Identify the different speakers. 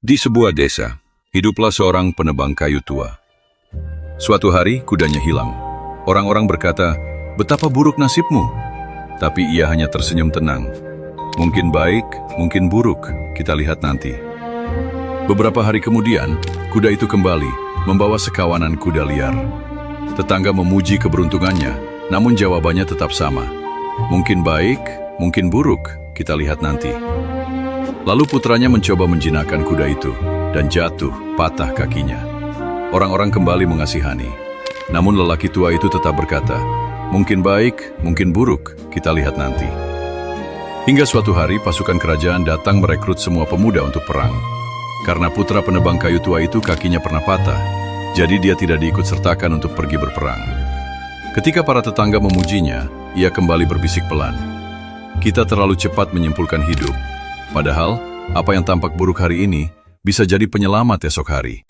Speaker 1: Di sebuah desa, hiduplah seorang penebang kayu tua. Suatu hari, kudanya hilang. Orang-orang berkata, "Betapa buruk nasibmu." Tapi ia hanya tersenyum tenang. Mungkin baik, mungkin buruk, kita lihat nanti. Beberapa hari kemudian, kuda itu kembali, membawa sekawanan kuda liar. Tetangga memuji keberuntungannya, namun jawabannya tetap sama. Mungkin baik, mungkin buruk, kita lihat nanti. Lalu putranya mencoba menjinakkan kuda itu, dan jatuh, patah kakinya. Orang-orang kembali mengasihani. Namun lelaki tua itu tetap berkata, mungkin baik, mungkin buruk, kita lihat nanti. Hingga suatu hari pasukan kerajaan datang merekrut semua pemuda untuk perang. Karena putra penebang kayu tua itu kakinya pernah patah, jadi dia tidak diikut-sertakan untuk pergi berperang. Ketika para tetangga memujinya, ia kembali berbisik pelan. Kita terlalu cepat menyimpulkan hidup. Padahal, apa yang tampak buruk hari ini bisa jadi penyelamat esok hari.